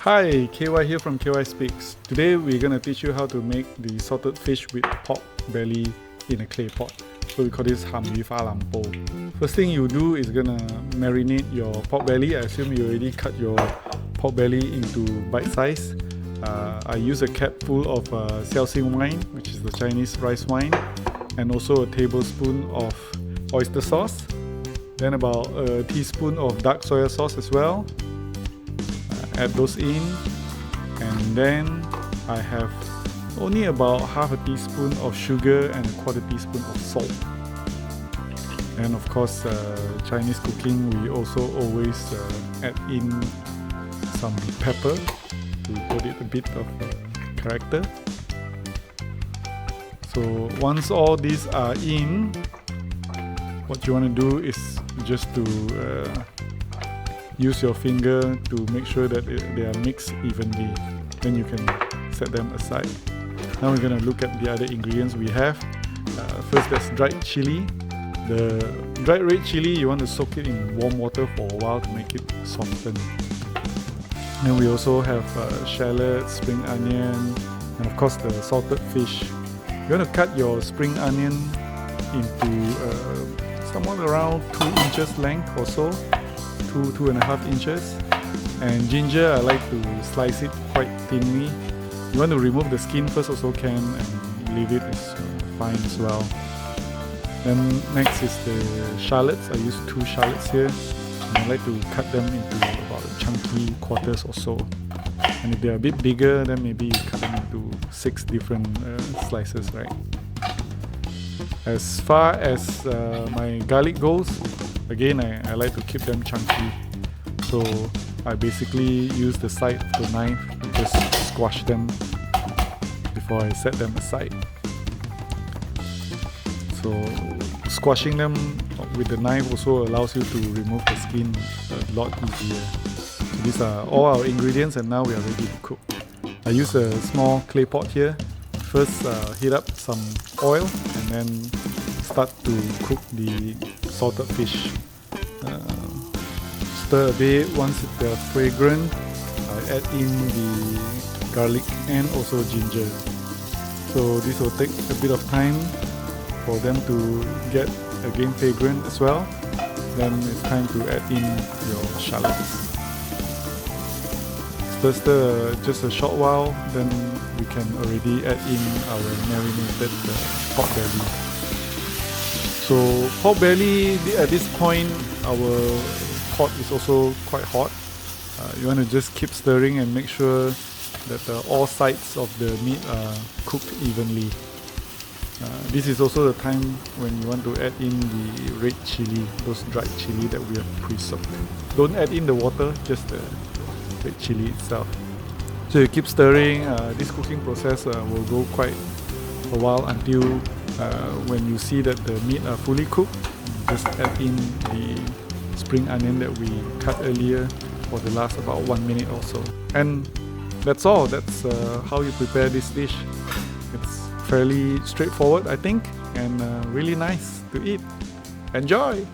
Hi, KY here from KYspeaks. Today we're gonna teach you how to make the salted fish with pork belly in a clay pot. So we call this ham yu fa lam po. First thing you do is gonna marinate your pork belly. I assume you already cut your pork belly into bite size. I use a cap full of xiaoxing wine, which is the Chinese rice wine, and also a tablespoon of oyster sauce. Then about a teaspoon of dark soy sauce as well. Add those in, and then I have only about half a teaspoon of sugar and a quarter teaspoon of salt. And of course, Chinese cooking, we also always add in some pepper to put it a bit of character. So once all these are in, what you want to do is just to use your finger to make sure that they are mixed evenly. Then you can set them aside. Now we're going to look at the other ingredients we have. First, there's dried chili. The dried red chili, you want to soak it in warm water for a while to make it soften. Then we also have shallots, spring onion, and of course the salted fish. You want to cut your spring onion into somewhat around 2 inches length or so. 2.5 inches. And ginger, I like to slice it quite thinly. You want to remove the skin first also can, and leave it as fine as well. Then next is the shallots. I use 2 shallots here, and I like to cut them into about chunky quarters or so. And if they're a bit bigger, then maybe you cut them into 6 different slices, right? As far as my garlic goes, again, I like to keep them chunky, so I basically use the side of the knife to just squash them before I set them aside. So squashing them with the knife also allows you to remove the skin a lot easier. So these are all our ingredients, and now we are ready to cook. I use a small clay pot here. First heat up some oil and then start to cook the salted fish. Stir a bit. Once they're fragrant, I add in the garlic and also ginger. So this will take a bit of time for them to get again fragrant as well. Then it's time to add in your shallots. Stir just a short while, then we can already add in our marinated pork belly. So pork belly, at this point, our pot is also quite hot. You want to just keep stirring and make sure that all sides of the meat are cooked evenly. This is also the time when you want to add in the red chili, those dried chili that we have pre-soaked. Don't add in the water, just the red chili itself. So you keep stirring. This cooking process will go quite a while until when you see that the meat are fully cooked. Just add in the spring onion that we cut earlier for the last about 1 minute or so. And that's all. That's how you prepare this dish. It's fairly straightforward, I think, and really nice to eat. Enjoy!